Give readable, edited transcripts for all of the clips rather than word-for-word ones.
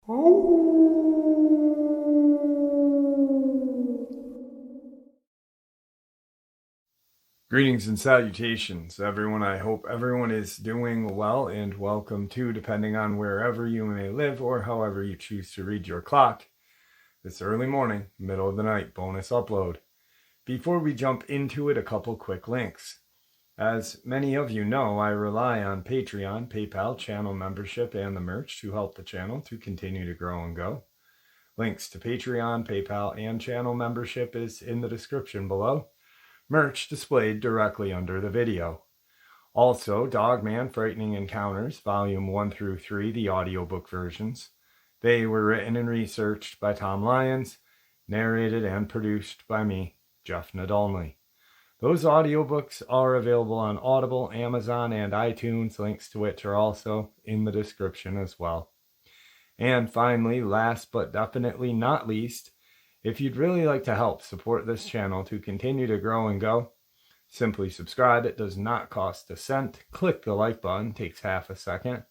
Greetings and salutations, everyone. I hope everyone is doing well, and welcome to, depending on wherever you may live or however you choose to read your clock, this early morning, middle of the night bonus upload. Before we jump into it, a couple quick links. As many of you know, I rely on Patreon, PayPal, channel membership, and the merch to help the channel to continue to grow and go. Links to Patreon, PayPal, and channel membership is in the description below. Merch displayed directly under the video. Also, Dogman Frightening Encounters, Volume 1 through 3, the audiobook versions. They were written and researched by Tom Lyons, narrated and produced by me, Jeff Nadolny. Those audiobooks are available on Audible, Amazon, and iTunes. Links to which are also in the description as well. And finally, last but definitely not least, if you'd really like to help support this channel to continue to grow and go, simply subscribe. It does not cost a cent. Click the like button, takes half a second.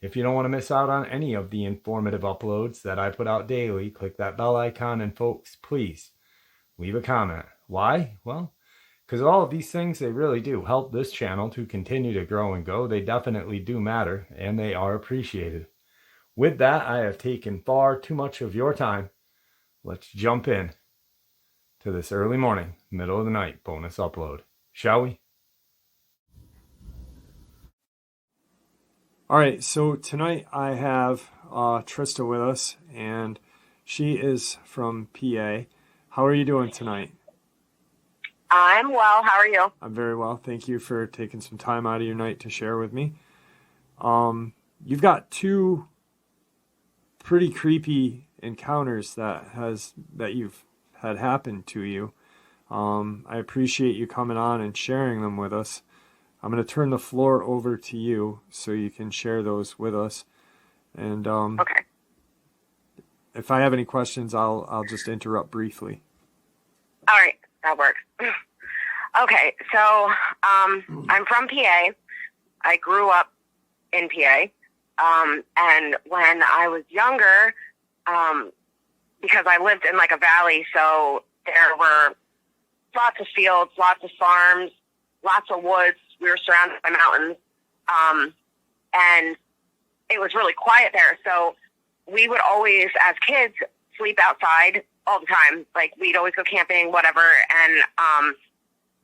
If you don't want to miss out on any of the informative uploads that I put out daily, click that bell icon, and folks, please leave a comment. Why? Well, because all of these things, they really do help this channel to continue to grow and go. They definitely do matter, and they are appreciated. With that, I have taken far too much of your time. Let's jump in to this early morning, middle of the night bonus upload, shall we? All right, so tonight I have Trista with us, and she is from PA. How are you doing tonight? I'm well. How are you? I'm very well. Thank you for taking some time out of your night to share with me. You've got two pretty creepy encounters that you've had happen to you. I appreciate you coming on and sharing them with us. I'm going to turn the floor over to you so you can share those with us. And Okay. if I have any questions, I'll just interrupt briefly. All right. That works. Okay. So I'm from PA. I grew up in PA. And when I was younger, because I lived in like a valley, so there were lots of fields, lots of farms, lots of woods. We were surrounded by mountains. And it was really quiet there. So we would always, as kids, sleep outside all the time. Like we'd always go camping, whatever. And,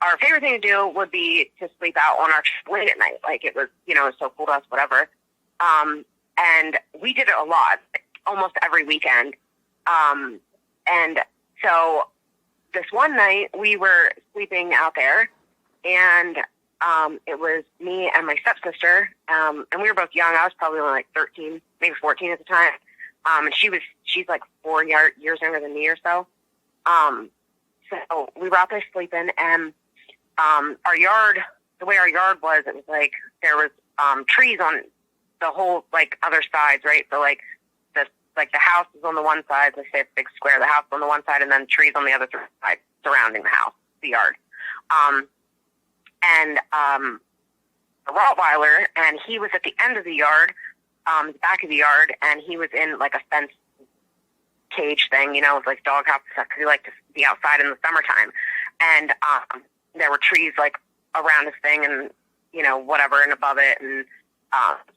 our favorite thing to do would be to sleep out on our trampoline at night. Like it was, it was so cool to us, whatever. And we did it a lot, almost every weekend. And so this one night we were sleeping out there, and it was me and my stepsister, and we were both young. I was probably only like 13, maybe 14 at the time. And she's like 4 years younger than me or so. So we were out there sleeping, and our yard, the way our yard was, it was like there was trees on the whole like other sides, right? So like the house is on the one side, let's say a big square, the house on the one side, and then trees on the other side surrounding the house, the yard. And a Rottweiler, and he was at the end of the yard, the back of the yard, and he was in like a fence cage thing, with like doghouse stuff, because he liked to be outside in the summertime. And there were trees like around his thing, and whatever, and above it, and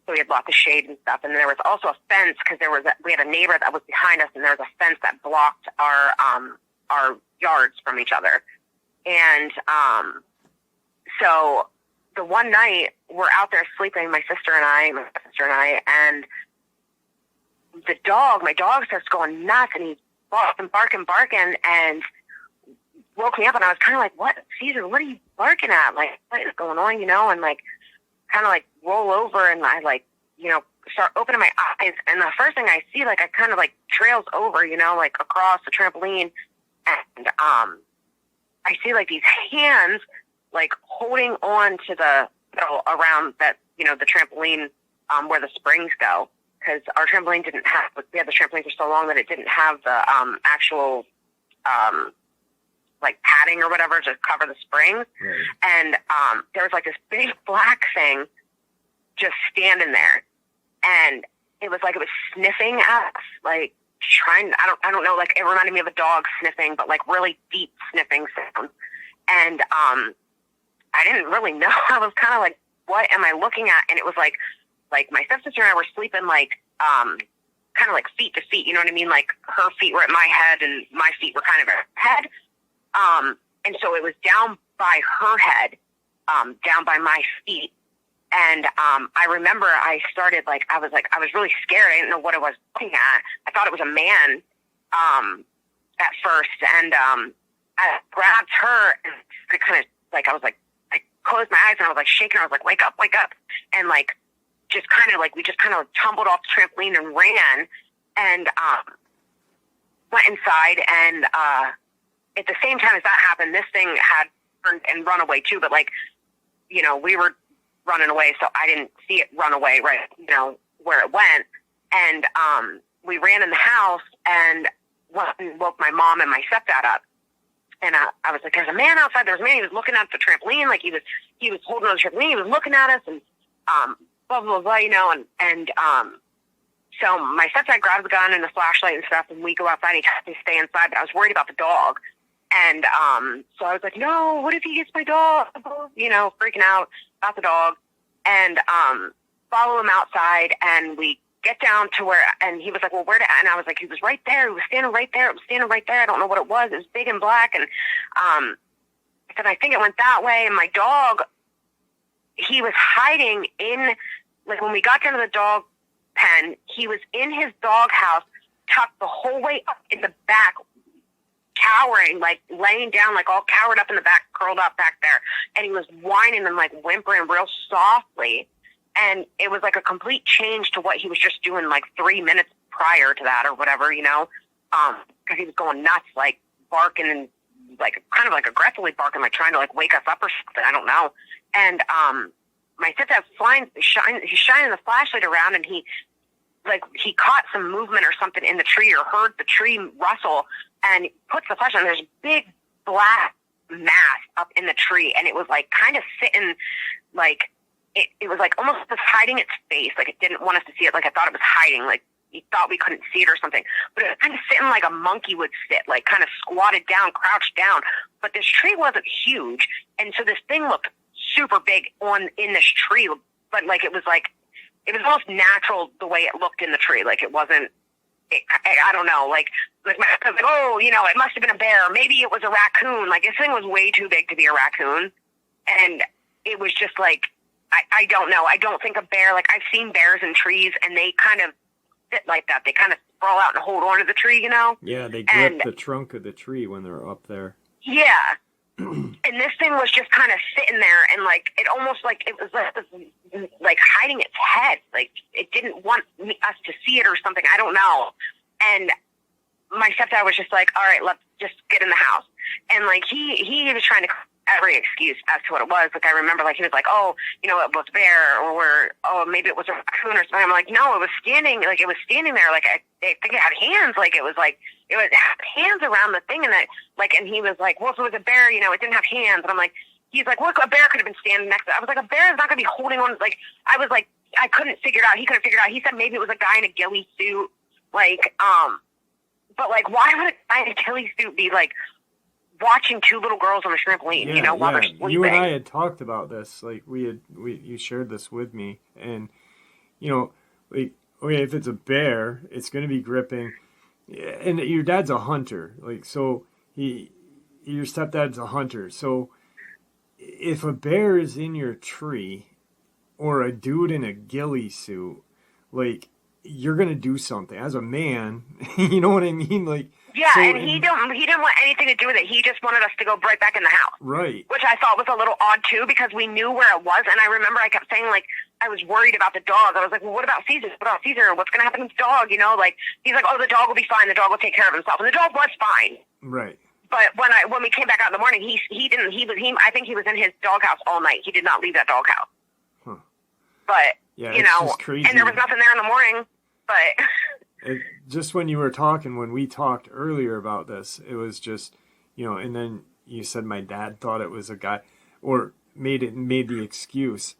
so we had lots of shade and stuff. And there was also a fence, because we had a neighbor that was behind us, and there was a fence that blocked our yards from each other. And so the one night we're out there sleeping, my sister and I, and my dog starts going nuts, and he's barking, and woke me up, and I was kind of like, "What, Caesar? What are you barking at? Like, what is going on?" And like, kind of like roll over, and I like, start opening my eyes, and the first thing I see, like, I kind of like trails over, like across the trampoline, and I see like these hands like holding on to the metal around that, the trampoline where the springs go, because our trampoline we had the trampoline for so long that it didn't have the actual like padding or whatever to cover the springs. Right. And there was like this big black thing just standing there. And it was like it was sniffing at us, like trying. I don't know. Like it reminded me of a dog sniffing, but like really deep sniffing sounds. And I didn't really know. I was kind of like, what am I looking at? And it was like my stepsister and I were sleeping like kind of like feet to feet. You know what I mean? Like her feet were at my head and my feet were kind of at her head. And so it was down by her head, down by my feet. And I remember I started like, I was really scared. I didn't know what I was looking at. I thought it was a man at first. And I grabbed her and I kind of like, I closed my eyes and I was like shaking her. I was like, wake up. And like, just kind of like, we just kind of tumbled off the trampoline and ran and went inside. And at the same time as that happened, this thing had turned and run away too. But like, you know, we were running away, so I didn't see it run away right, you know, where it went. And we ran in the house and woke my mom and my stepdad up. And I was like, there's a man outside. There's a man. He was looking at the trampoline. Like he was holding on the trampoline. He was looking at us and blah, blah, blah, you know. And so my stepdad grabs the gun and the flashlight and stuff, and we go outside. He tells me to stay inside, but I was worried about the dog. And so I was like, no, what if he gets my dog? You know, freaking out about the dog. And follow him outside, and we get down to where, and he was like, well, where to, and I was like, he was right there. He was standing right there. It was standing right there. I don't know what it was. It was big and black. And I said, I think it went that way. And my dog, he was hiding in, like when we got down to the dog pen, he was in his dog house, tucked the whole way up in the back, cowering, like laying down, like all cowered up in the back, curled up back there. And he was whining and like whimpering real softly. And it was like a complete change to what he was just doing like 3 minutes prior to that or whatever, you know, because he was going nuts, like barking and like kind of like aggressively barking, like trying to like wake us up or something. I don't know. And my stepdad's he's shining the flashlight around, and he caught some movement or something in the tree or heard the tree rustle, and puts the flashlight on. There's a big black mass up in the tree, and it was like kind of sitting like, it was like almost just hiding its face. Like it didn't want us to see it. Like I thought it was hiding. Like he thought we couldn't see it or something. But it was kind of sitting like a monkey would sit, like kind of squatted down, crouched down. But this tree wasn't huge. And so this thing looked super big in this tree. But like it was almost natural the way it looked in the tree. Like it wasn't, I don't know. Like my husband was like, oh, you know, it must have been a bear. Maybe it was a raccoon. Like this thing was way too big to be a raccoon. And it was just like, I don't know. I don't think a bear, like I've seen bears in trees and they kind of sit like that. They kind of sprawl out and hold on to the tree, you know? Yeah, they grip the trunk of the tree when they're up there. Yeah. And this thing was just kind of sitting there and like, it almost like it was like hiding its head. Like it didn't want us to see it or something. I don't know. And my stepdad was just like, all right, let's just get in the house. And like, he was trying to every excuse as to what it was. Like I remember like he was like, oh, you know, it was a bear, or oh, maybe it was a raccoon or something. I'm like, no, it was standing there. Like I think it had hands. Like it had hands around the thing. And that like, and he was like, well, if it was a bear, you know, it didn't have hands. And I'm like, he's like, well, a bear could have been standing next to it. I was like, a bear is not going to be holding on. Like I was like, I couldn't figure it out. He couldn't figure it out. He said maybe it was a guy in a ghillie suit. Like, but like, why would a guy in a ghillie suit be like watching two little girls on a trampoline, you know, while they're sleeping? You and I had talked about this. Like you shared this with me, and you know, like, okay, if it's a bear, it's going to be gripping, and your dad's a hunter, like, so your stepdad's a hunter. So if a bear is in your tree, or a dude in a ghillie suit, like, you're going to do something as a man. You know what I mean? Like, yeah, so, and he didn't want anything to do with it. He just wanted us to go right back in the house. Right. Which I thought was a little odd, too, because we knew where it was. And I remember I kept saying, like, I was worried about the dog. I was like, well, what about Caesar? What about Caesar? What's going to happen to the dog? You know, like, he's like, oh, the dog will be fine. The dog will take care of himself. And the dog was fine. Right. But when we came back out in the morning, I think he was in his doghouse all night. He did not leave that doghouse. Huh. But, yeah, you know, and there was nothing there in the morning. But just when we talked earlier about this, it was just, you know, and then you said my dad thought it was a guy, or made the excuse,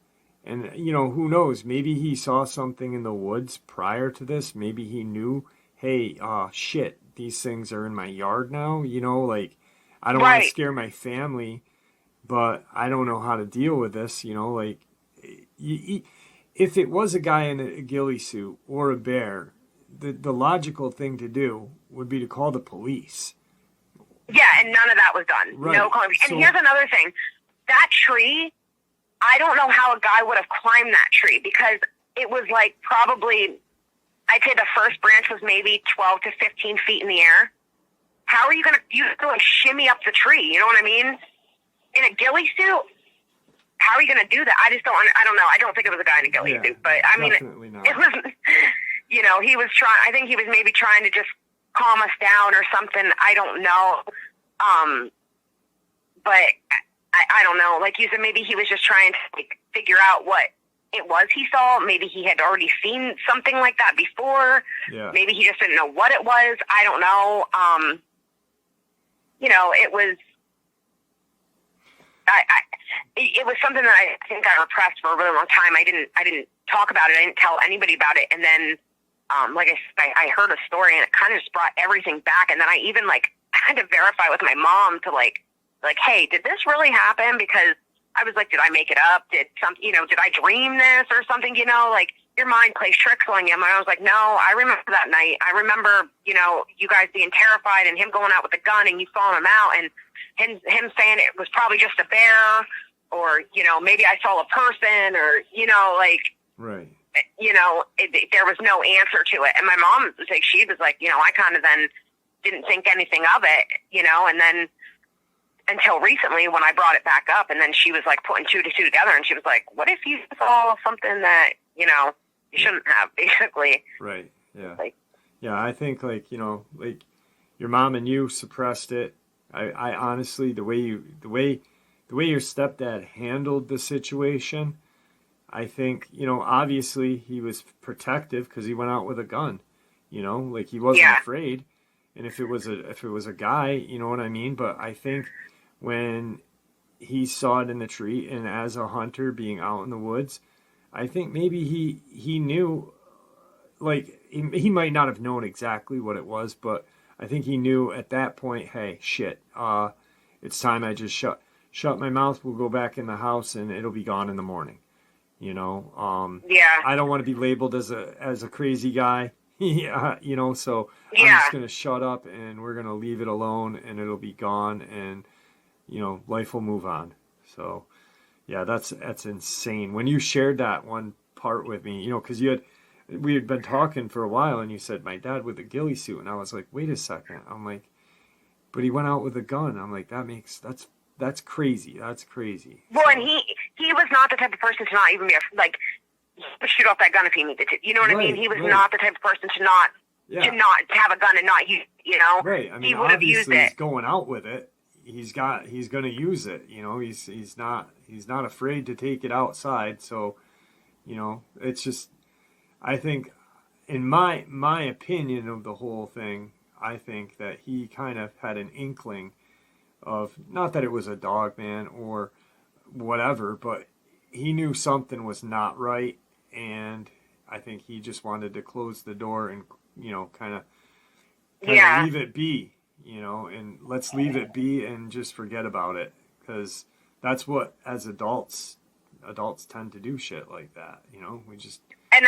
And, you know, who knows? Maybe he saw something in the woods prior to this. Maybe he knew, hey, shit, these things are in my yard now. You know, like, I don't want to Right. scare my family, but I don't know how to deal with this. You know, like, if it was a guy in a ghillie suit or a bear, the logical thing to do would be to call the police. Yeah, and none of that was done. Right. No calling. And So- here's another thing. That tree, I don't know how a guy would have climbed that tree, because it was like probably, I'd say the first branch was maybe 12 to 15 feet in the air. How are you going to, you have to like shimmy up the tree, you know what I mean? In a ghillie suit? How are you going to do that? I just don't, I don't know. I don't think it was a guy in a ghillie suit, but I mean, definitely not. it was, you know, he was trying, I think he was maybe trying to just calm us down or something. I don't know. But I don't know. Like you said, maybe he was just trying to like figure out what it was he saw. Maybe he had already seen something like that before. Yeah. Maybe he just didn't know what it was. I don't know. You know, it was, it was something that I think I repressed for a really long time. I didn't talk about it. I didn't tell anybody about it. And then, like I heard a story, and it kind of just brought everything back. And then I even like had to verify with my mom to like, hey, did this really happen? Because I was like, did I make it up? Did I dream this or something? You know, like your mind plays tricks on you. And I was like, no, I remember that night. I remember, you know, you guys being terrified and him going out with a gun and you following him out, and him saying it was probably just a bear, or, you know, maybe I saw a person, or, you know, like, right. You know, there was no answer to it. And my mom was like, she was like, you know, I kind of then didn't think anything of it, you know, and then until recently when I brought it back up, and then she was like putting two to two together, and she was like, what if you saw something that, you know, you shouldn't have, basically. Right. Yeah. Like, yeah. I think like, you know, like your mom and you suppressed it. I honestly, the way your stepdad handled the situation, I think, you know, obviously he was protective because he went out with a gun, you know, like he wasn't afraid. And if it was a guy, you know what I mean? But I think when he saw it in the tree, and as a hunter being out in the woods, I think maybe he knew, like he might not have known exactly what it was, but I think he knew at that point, hey, shit, it's time I just shut my mouth. We'll go back in the house and it'll be gone in the morning. You know, I don't want to be labeled as a crazy guy. Yeah, you know, so I'm just going to shut up and we're going to leave it alone and it'll be gone, and, you know, life will move on. So, yeah, that's insane. When you shared that one part with me, you know, because we had been talking for a while, and you said, my dad with a ghillie suit, and I was like, wait a second. I'm like, but he went out with a gun. I'm like, that's crazy. That's crazy. well, and he was not the type of person to not even be like, he would shoot off that gun if he needed to. You know what I mean? He was not the type of person to not have a gun and not use, you know? Right. I mean, he would have used obviously it. he's going out with it. He's going to use it. You know, he's not afraid to take it outside. So, you know, it's just, I think, in my opinion of the whole thing, I think that he kind of had an inkling of, not that it was a Dogman or whatever, but he knew something was not right, and I think he just wanted to close the door and, you know, kind of leave it be, you know, and let's leave it be and just forget about it, because that's what, as adults tend to do shit like that, you know. We just and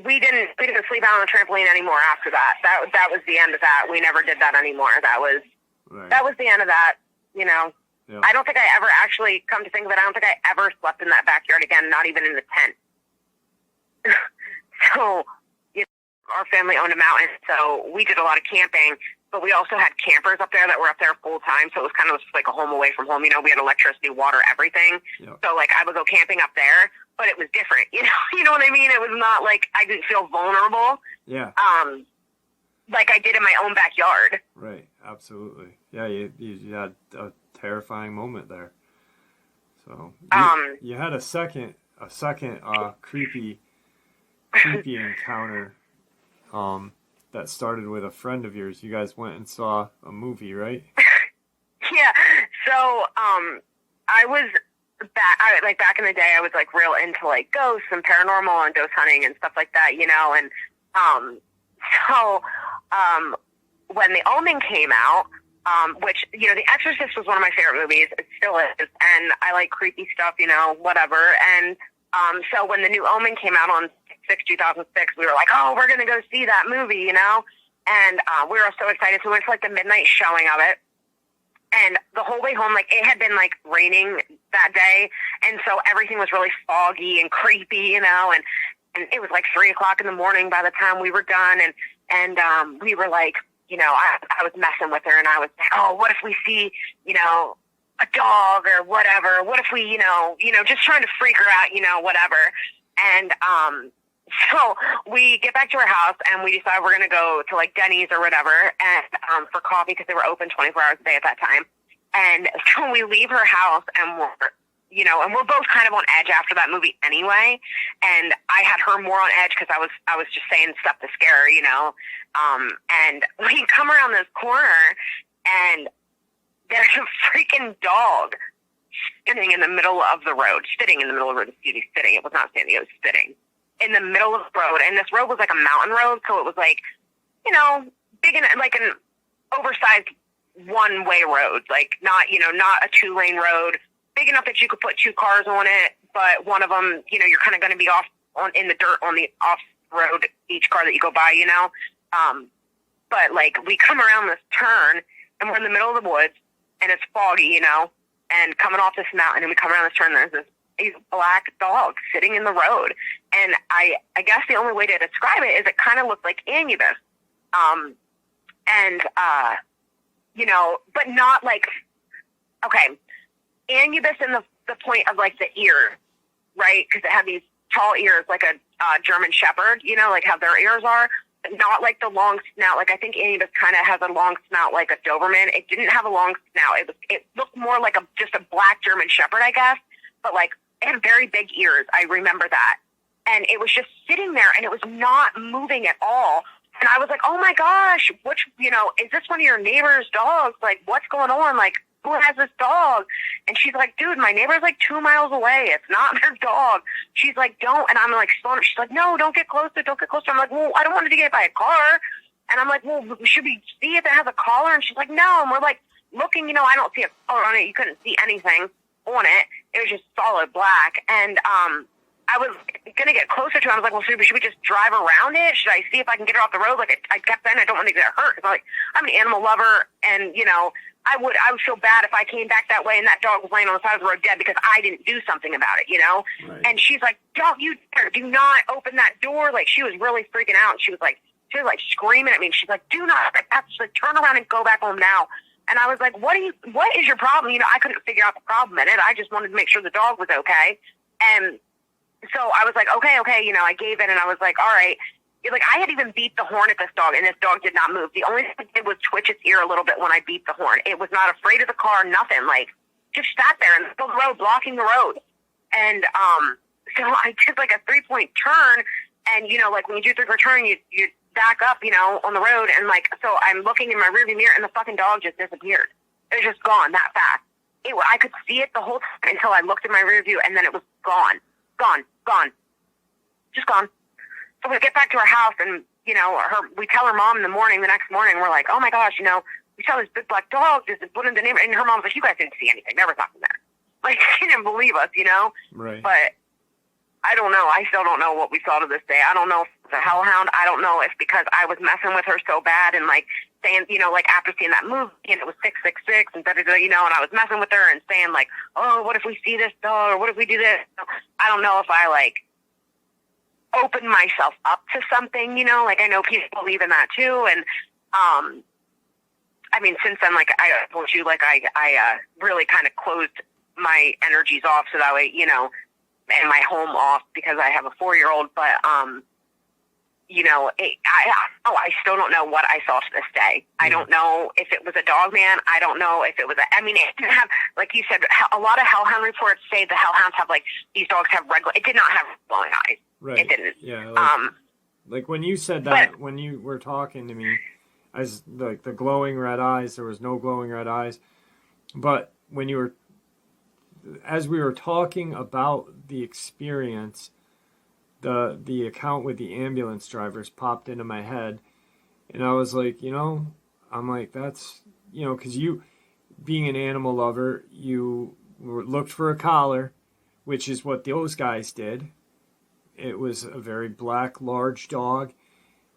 we didn't sleep out on the trampoline anymore after that. That was the end of that. We never did that anymore. That was the end of that, you know. Yeah. I don't think I ever actually, come to think of it, I don't think I ever slept in that backyard again, not even in the tent. So, you know, our family owned a mountain, so we did a lot of camping, but we also had campers up there that were up there full time, so it was kind of like a home away from home. You know, we had electricity, water, everything. Yep. So, like, I would go camping up there, but it was different, you know? You know what I mean? It was not like I didn't feel vulnerable. Yeah. Like I did in my own backyard. Right. Absolutely. Yeah. You had a terrifying moment there. So you had a second creepy encounter that started with a friend of yours. You guys went and saw a movie, right? Yeah. So I was back in the day, I was like real into like ghosts and paranormal and ghost hunting and stuff like that, and so when The Omen came out, which The Exorcist was one of my favorite movies, it still is, and I like creepy stuff, whatever, and so when the new Omen came out on 2006, we were like, oh, we're gonna go see that movie, and we were so excited. So we went to like the midnight showing of it. And the whole way home, like, it had been like raining that day, and so everything was really foggy and creepy, and it was like 3:00 in the morning by the time we were done, and we were like, I was messing with her, and I was like, oh, what if we see, a dog or whatever? What if we, just trying to freak her out, whatever. And so we get back to our house, and we decide we're going to go to like Denny's or whatever, and for coffee, because they were open 24 hours a day at that time. And so we leave her house, and we're both kind of on edge after that movie anyway. And I had her more on edge because I was just saying stuff to scare her, and we come around this corner, and there's a freaking dog sitting in the middle of the road. Sitting in the middle of the road. Excuse me, sitting. It was not standing. It was sitting in the middle of the road. And this road was like a mountain road, so it was like, big and like an oversized one-way road. Like not a two-lane road. Big enough that you could put two cars on it, but one of them, you're kind of going to be in the dirt on the off road each car that you go by, But like we come around this turn, and we're in the middle of the woods, and it's foggy, and coming off this mountain, and we come around this turn, there's this black dog sitting in the road. And I guess the only way to describe it is it kind of looked like Anubis. But not like, okay, Anubis in the point of like the ears, right? Because it had these tall ears, like a German Shepherd, like how their ears are. Not like the long snout. Like I think Anubis kind of has a long snout like a Doberman. It didn't have a long snout. It looked more like just a black German Shepherd, I guess. But like it had very big ears. I remember that. And it was just sitting there, and it was not moving at all. And I was like, oh my gosh, is this one of your neighbor's dogs? Like, what's going on? Like, who has this dog? And she's like, dude, my neighbor's like 2 miles away. It's not their dog. She's like, don't. And I'm like, she's like, no, don't get closer. Don't get closer. I'm like, well, I don't want it to get hit by a car. And I'm like, well, should we see if it has a collar? And she's like, no. And we're like looking, I don't see a collar on it. You couldn't see anything on it. It was just solid black. And I was going to get closer to it. I was like, well, should we just drive around it? Should I see if I can get her off the road? Like, I kept saying I don't want to get her hurt. Because I'm an animal lover, and, I would feel bad if I came back that way and that dog was laying on the side of the road dead because I didn't do something about it, Right. And she's like, don't you dare, do not open that door. Like, she was really freaking out. And she was like screaming at me. And she's like, do not, actually turn around and go back home now. And I was like, what is your problem? I couldn't figure out the problem in it. I just wanted to make sure the dog was okay. And so I was like, okay, I gave in, and I was like, all right. Like, I had even beat the horn at this dog, and this dog did not move. The only thing it did was twitch its ear a little bit when I beat the horn. It was not afraid of the car, nothing. Like, just sat there in the middle of the road, blocking the road. And so I did like a 3-point turn, and like when you do a 3-point turn, you back up, on the road, and like, so I'm looking in my rearview mirror, and the fucking dog just disappeared. It was just gone that fast. I could see it the whole time until I looked in my rearview, and then it was gone, just gone. So we get back to our house, and we tell her mom in the next morning, we're like, oh my gosh, we saw this big black dog just put in the neighborhood, and her mom's like, you guys didn't see anything. There was nothing there. Like, she didn't believe us, Right. But I don't know. I still don't know what we saw to this day. I don't know if it's a hellhound. I don't know if because I was messing with her so bad and like saying, like after seeing that movie and it was 666 and and I was messing with her and saying like, oh, what if we see this dog or what if we do this? I don't know if I like open myself up to something, like I know people believe in that too. And, I mean, since then, like I told you, like I really kind of closed my energies off so that way, and my home off because I have a 4-year-old, but, I still don't know what I saw to this day. I don't know if it was a Dogman. I don't know if it was it didn't have, like you said, a lot of hellhound reports say the hellhounds have like, these dogs have it did not have glowing eyes. Right. It didn't. Yeah. Like when you said that, when you were talking to me, as like the glowing red eyes, there was no glowing red eyes. But when you were as we were talking about the experience, the account with the ambulance drivers popped into my head, and I was like, I'm like, that's, because you, being an animal lover, you looked for a collar, which is what those guys did. It was a very black, large dog.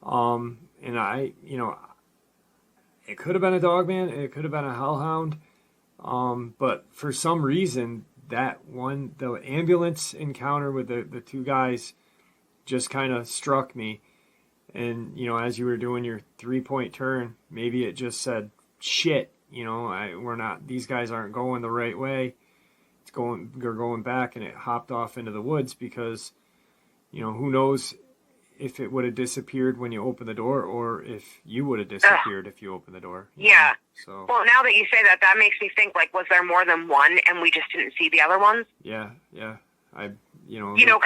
And it could have been a Dogman, it could have been a hellhound. But for some reason, the ambulance encounter with the two guys just kind of struck me. And, as you were doing your 3-point turn, maybe it just said, shit, these guys aren't going the right way. They're going back, and it hopped off into the woods because, who knows if it would have disappeared when you opened the door, or if you would have disappeared if you opened the door. Yeah. So. Well, now that you say that, that makes me think, like, was there more than one and we just didn't see the other ones? Yeah. Because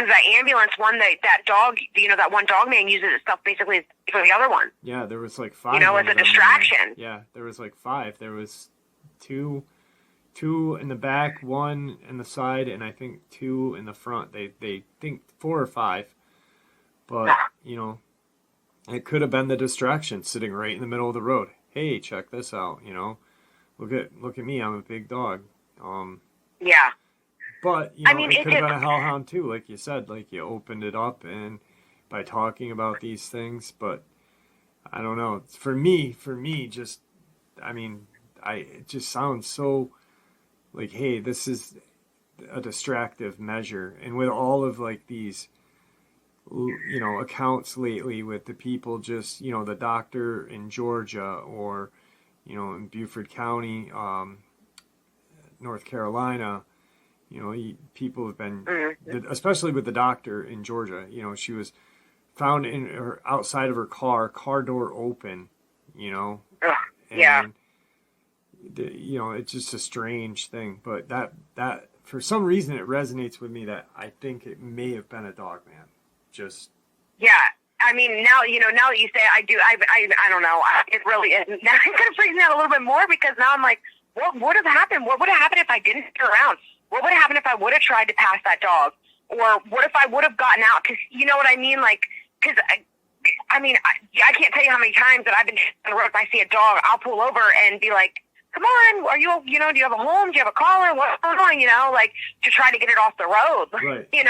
that ambulance one, that dog, that one Dogman uses itself basically for the other one. Yeah, there was like 5. As a distraction. Yeah, there was like 5. There was two in the back, 1 in the side, and I think 2 in the front. They think 4 or 5. But, it could have been the distraction sitting right in the middle of the road. Hey, check this out, Look at me, I'm a big dog. Yeah. But, it could have been a hellhound too, like you said. Like, you opened it up and by talking about these things. But, I don't know. For me, just, it just sounds so like, hey, this is a distractive measure. And with all of, like, these accounts lately with the people just, the doctor in Georgia or, in Beaufort County, North Carolina, people have been, especially with the doctor in Georgia, she was found outside of her car door open, and, yeah. It's just a strange thing, but that for some reason it resonates with me that I think it may have been a Dogman. Yeah, now that you say it, I don't know. It really is. Now it kind of freaks me out a little bit more because now I'm like, what would have happened? What would have happened if I didn't stick around? What would have happened if I would have tried to pass that dog? Or what if I would have gotten out? Because you know what I mean? Like, because I can't tell you how many times that I've been on the road. If I see a dog, I'll pull over and be like, come on, are you, do you have a home? Do you have a collar? What's going on? Like, to try to get it off the road, right. And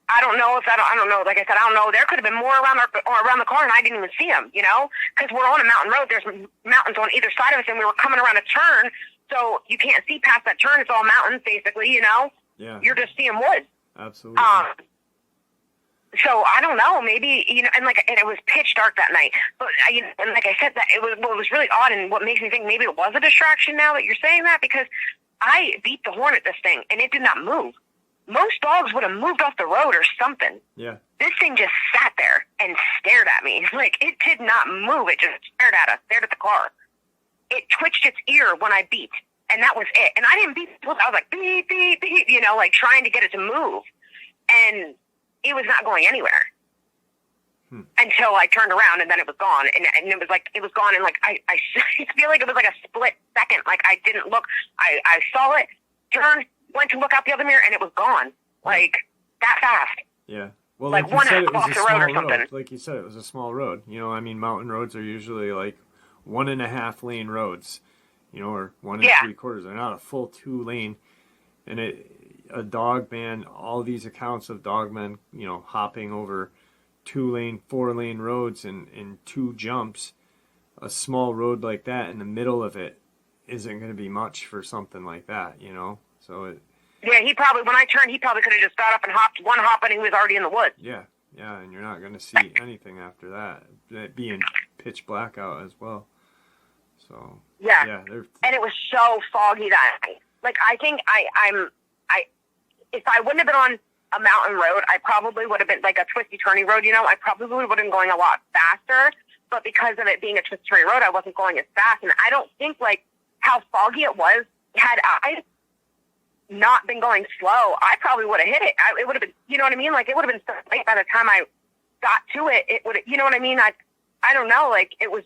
I don't know if I don't know. Like I said, I don't know. There could have been more around the car, and I didn't even see them. Because we're on a mountain road. There's mountains on either side of us, and we were coming around a turn, so you can't see past that turn. It's all mountains, basically. Yeah. You're just seeing woods. Absolutely. So I don't know. Maybe and it was pitch dark that night. But and like I said, that it was really odd, and what makes me think maybe it was a distraction. Now that you're saying that, because I beat the horn at this thing, and it did not move. Most dogs would have moved off the road or something. Yeah. This thing just sat there and stared at me. Like, it did not move. It just stared at us, stared at the car. It twitched its ear when I beat, and that was it. And I didn't beat. I was like, beep, beep, beep, like trying to get it to move. And it was not going anywhere until I turned around, and then it was gone. And it was gone. And like, I feel like it was like a split second. Like, I didn't look. I saw it, turned, went to look out the other mirror, and it was gone. Like, that fast. Yeah. Well, like one off the road or something. Road. Like you said, it was a small road. Mountain roads are usually like 1.5 lane roads, or 1 3/4. They're not a full 2 lane. And a Dogman, all these accounts of Dogmen, hopping over 2 lane, 4 lane roads in 2 jumps, a small road like that in the middle of it isn't going to be much for something like that, So it. Yeah, when I turned, he probably could have just got up and hopped one hop, and he was already in the woods. Yeah, and you're not going to see anything after that. That being pitch black out as well. So. Yeah. And it was so foggy that night. Like, I think if I wouldn't have been on a mountain road, I probably would have been like a twisty turny road. I probably would have been going a lot faster. But because of it being a twisty turny road, I wasn't going as fast. And I don't think like how foggy it was. Had I not been going slow, I probably would have hit it. It would have been, you know what I mean? Like, it would have been so late by the time I got to it. It would, you know what I mean? I don't know. Like, it was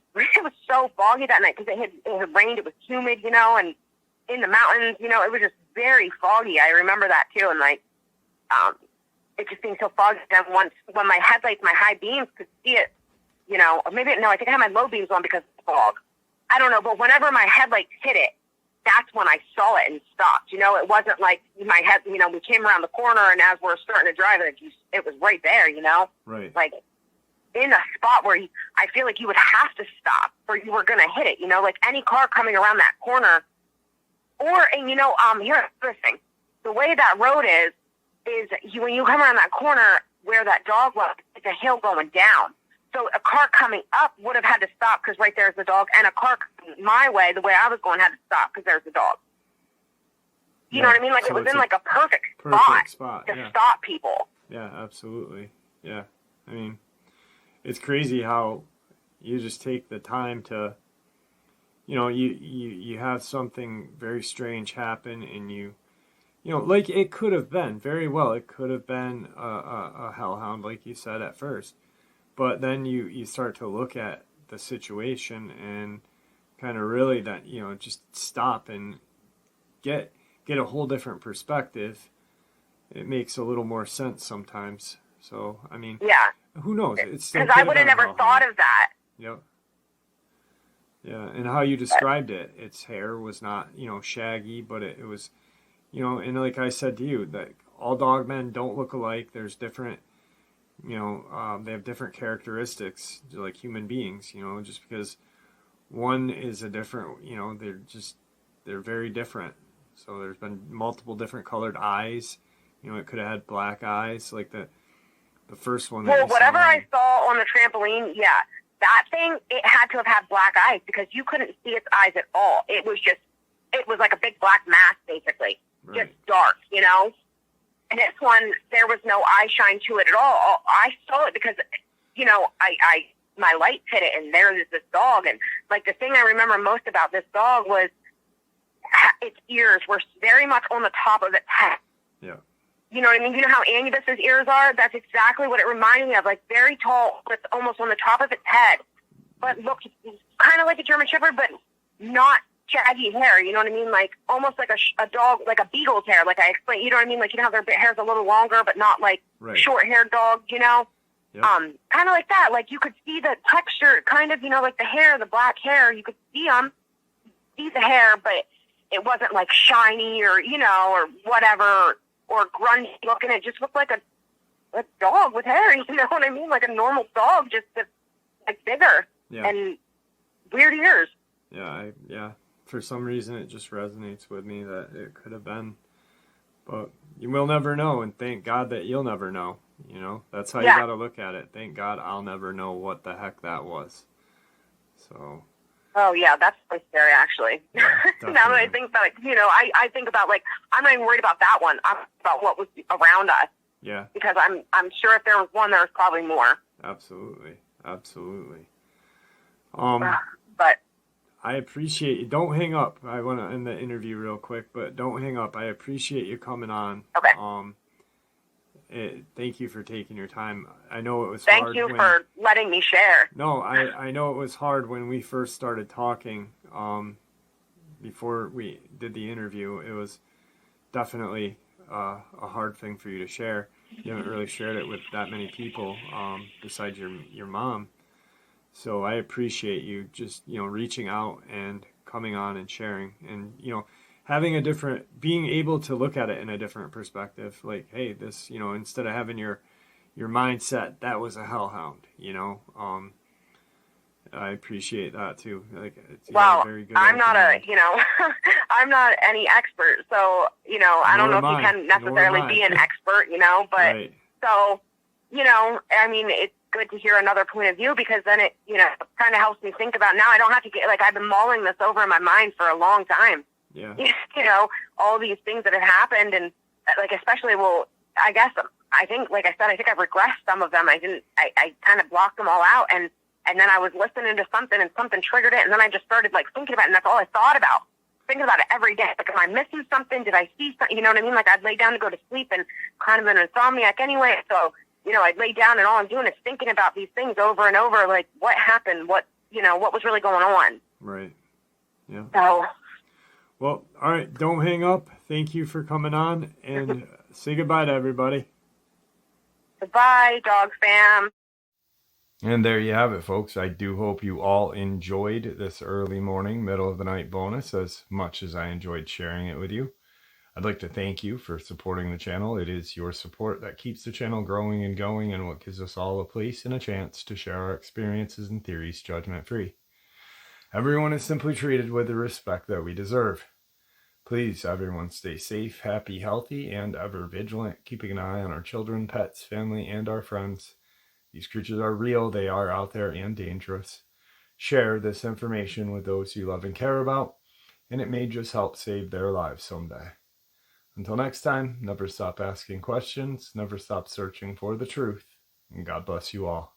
so foggy that night because it had rained. It was humid, and in the mountains. You know, it was just very foggy. I remember that too. And like, it just being so foggy. Then once, when my headlights, my high beams could see it, you know, or maybe, no, I think I had my low beams on because of the fog. I don't know, but whenever my headlights hit it, that's when I saw it and stopped. You know, it wasn't like my head, you know, we came around the corner and as we're starting to drive it was right there, you know? Right. Like in a spot where I feel like you would have to stop or you were going to hit it, you know, like any car coming around that corner. And you know, here's the thing. The way that road is when you come around that corner where that dog was, it's a hill going down. So a car coming up would have had to stop because right there's the dog, and a car coming my way, the way I was going, had to stop because there's the dog. You know what I mean? Like so it was in like a perfect spot to stop people. Yeah, absolutely. Yeah. I mean, it's crazy how you just take the time to, you know, you have something very strange happen and you know, like it could have been, very well, it could have been a hellhound, like you said at first. But then you start to look at the situation and kind of really that, you know, just stop and get a whole different perspective. It makes a little more sense sometimes. So, I mean, yeah, who knows? It's still because I would have never thought of that. Yep. Yeah, and how you described it, its hair was not, you know, shaggy, but it was, you know, and like I said to you, that all dogmen don't look alike. There's different, you know, they have different characteristics, like human beings, you know, just because one is a different, you know, they're very different. So there's been multiple different colored eyes. You know, it could have had black eyes, like the first one. Well, whatever I saw on the trampoline, yeah, that thing, it had to have had black eyes because you couldn't see its eyes at all. It was like a big black mask, basically, right. Just dark, you know. And this one, there was no eye shine to it at all. I saw it because, you know, my lights hit it, and there was this dog. And, like, the thing I remember most about this dog was its ears were very much on the top of its head. Yeah. You know what I mean? You know how Anubis's ears are? That's exactly what it reminded me of. Like, very tall, but almost on the top of its head. But looked kind of like a German Shepherd, but not shaggy hair, you know what I mean? Like almost like a dog, like a beagle's hair, like I explained, you know what I mean? Like, you know how their hair's a little longer, but not like short-haired dog, you know? Yep. Kind of like that. Like you could see the texture, kind of, you know, like the hair, the black hair, you could see the hair, but it wasn't like shiny or, you know, or whatever, or grungy looking. It just looked like a dog with hair, you know what I mean? Like a normal dog, just like bigger and weird ears. Yeah, for some reason it just resonates with me that it could have been, but you will never know, and thank God that you'll never know, you know, that's how you got to look at it. Thank God I'll never know what the heck that was. So oh yeah, that's really scary actually. Yeah, now that I think about it, you know, I think about, like, I'm not even worried about that one. I'm about what was around us. Yeah, because I'm sure if there was one, there was probably more. Absolutely. But I appreciate you. Don't hang up. I want to end the interview real quick, but don't hang up. I appreciate you coming on. Okay. Thank you for taking your time. I know it was hard. Thank you for letting me share. No, I know it was hard when we first started talking. Before we did the interview, it was definitely a hard thing for you to share. You haven't really shared it with that many people besides your mom. So I appreciate you just, you know, reaching out and coming on and sharing and, you know, having being able to look at it in a different perspective. Like, hey, this, you know, instead of having your mindset, that was a hellhound, you know. I appreciate that too. Like, well, very good. I'm not I'm not any expert. So, you know, I don't know if you can necessarily be an expert, you know, but right. So, you know, I mean, it's good to hear another point of view because then it, you know, kind of helps me think about, now I don't have to get, like, I've been mulling this over in my mind for a long time. Yeah. You know, all these things that have happened, and like, especially, well, I guess, I think, like I said, I think I've regressed some of them. I kind of blocked them all out, and then I was listening to something and something triggered it, and then I just started like thinking about it, and that's all I thought about. Thinking about it every day. Like, am I missing something? Did I see something? You know what I mean? Like, I'd lay down to go to sleep and kind of an insomniac anyway, so, you know, I'd lay down and all I'm doing is thinking about these things over and over, like, what happened? What, you know, what was really going on? Right. Yeah. So, Well, all right, don't hang up. Thank you for coming on, and say goodbye to everybody. Goodbye, dog fam. And there you have it, folks. I do hope you all enjoyed this early morning, middle of the night bonus as much as I enjoyed sharing it with you. I'd like to thank you for supporting the channel. It is your support that keeps the channel growing and going, and what gives us all a place and a chance to share our experiences and theories judgment-free. Everyone is simply treated with the respect that we deserve. Please, everyone, stay safe, happy, healthy, and ever vigilant, keeping an eye on our children, pets, family, and our friends. These creatures are real, they are out there and dangerous. Share this information with those you love and care about, and it may just help save their lives someday. Until next time, never stop asking questions, never stop searching for the truth, and God bless you all.